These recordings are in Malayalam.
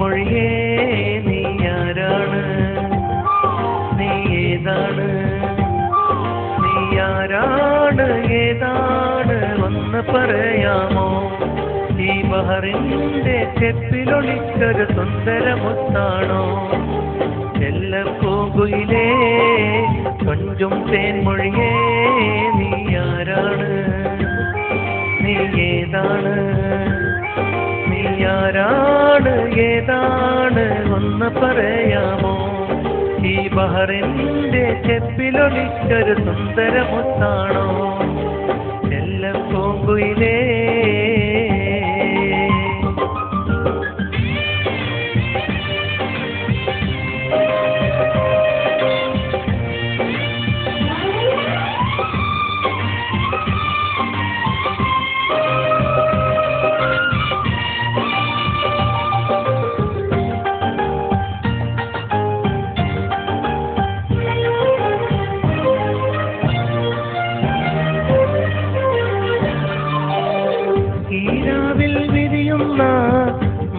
തേൻമൊഴിയേ നീ ആരാണ്, നീ ഏതാണ്, നീ ആരാണ് ഏതാണ് ഒന്ന് പറയാമോ? ഈ ബഹറിന്റെ ചെപ്പിലൊളിച്ചൊരു സുന്ദരമുത്താണോ? ചെല്ലപ്പൂങ്കുയിലേ കൊഞ്ചും തേൻമൊഴിയേ നീ ആരാണ്, നീ ഏതാണ്, നീ ആരാണ് ഏതാണ് ഒന്ന് പറയാമോ? ഈ ബഹറിന്റെ ചെപ്പിലൊളിച്ചൊരു സുന്ദരമുത്താണോ? ചെല്ലപ്പൂങ്കുയിലേ. ഈരാവിൽ വിരിയുന്ന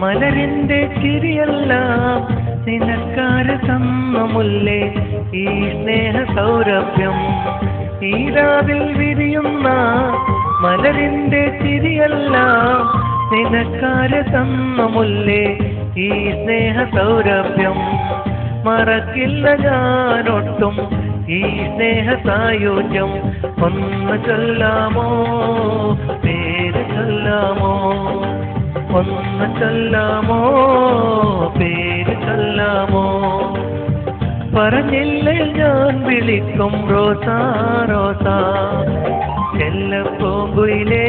മലരിന്റെ ചിരിയെല്ലാം നിനക്കാര് തന്നുമുല്ലേ ഈ സ്നേഹ സൗരഭ്യം? ഈരാവിൽ വിരിയുന്ന മലരിന്റെ ചിരിയെല്ലാം നിനക്കാര് തന്നുമുല്ലേ ഈ സ്നേഹ സൗരഭ്യം? മറക്കില്ല ഞാനൊട്ടും ഈ സ്നേഹ സായുജ്യം. ഒന്ന് ചൊല്ലാമോ, പേര് ചൊല്ലാമോ? ഒന്ന് ചൊല്ലാമോ, പേര് ചൊല്ലാമോ? പറഞ്ഞില്ലേ ഞാൻ വിളിക്കും റോസാ റോസാ, ചെല്ലപ്പൂങ്കുയിലേ.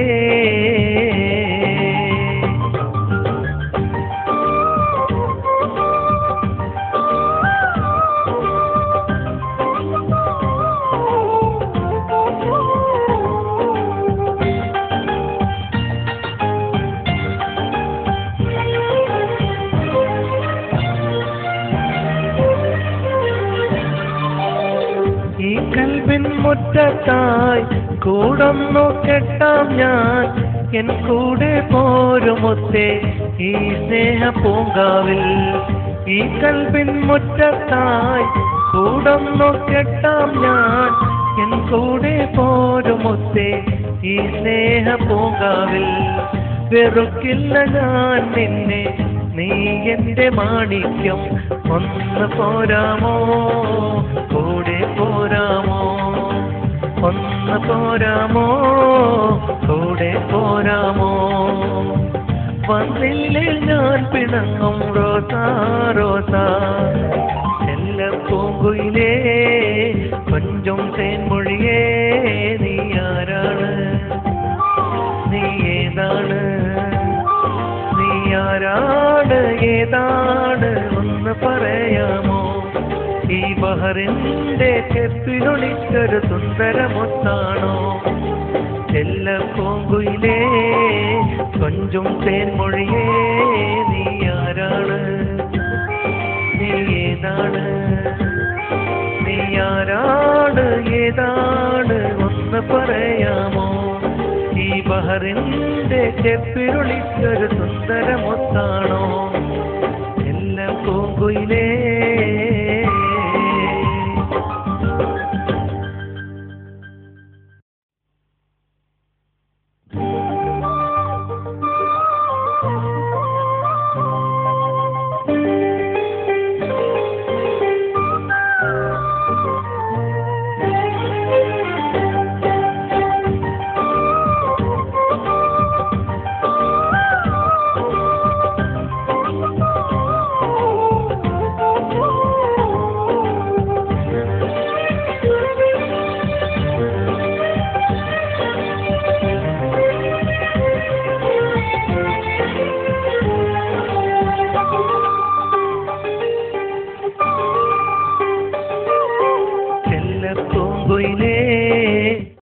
ഈ കൽബിൻ മുറ്റത്തായി കൂടൊന്നു കെട്ടാം ഞാൻ, എൻ കൂടെ പോരുമൊത്തേ ഈ സ്നേഹ പൂങ്കാവിൽ. ഈ കൽബിൻ മുറ്റത്തായി കൂടൊന്നു കെട്ടാം ഞാൻ, എൻ കൂടെ പോരുമൊത്തേ ഈ സ്നേഹ പൂങ്കാവിൽ. വെറുക്കില്ല ഞാൻ നിന്നെ, നീ എന്റെ മാണിക്യം. ഒന്ന് പോരാമോ, കൂടെ പോരാമോ? ഒന്ന് പോരാമോ, കൂടെ പോരാമോ? വന്നില്ലേ ഞാൻ പിണങ്ങും റോസാ റോസാ, ചെല്ലപ്പൂങ്കുയിലേ കൊഞ്ചും തേൻമൊഴിയേ നീ ആരാണ്, നീ ഏതാണ്, നീ ആരാണ് ഏതാണ് ഒന്ന് പറയാമോ? ഈ ബഹറിന്റെ ചെപ്പിലൊളിച്ചൊരു സുന്ദരമുത്താണോ? ചെല്ലപ്പൂങ്കുയിലേ കൊഞ്ചും തേൻമൊഴിയേ നീ ആരാണ്, നീ ഏതാണ്, നീ ആരാണ് ഏതാണ് ഒന്ന് പറയാമോ? ഈ ബഹറിന്റെ ചെപ്പിലൊളിച്ചൊരു സുന്ദരമുത്താണോ?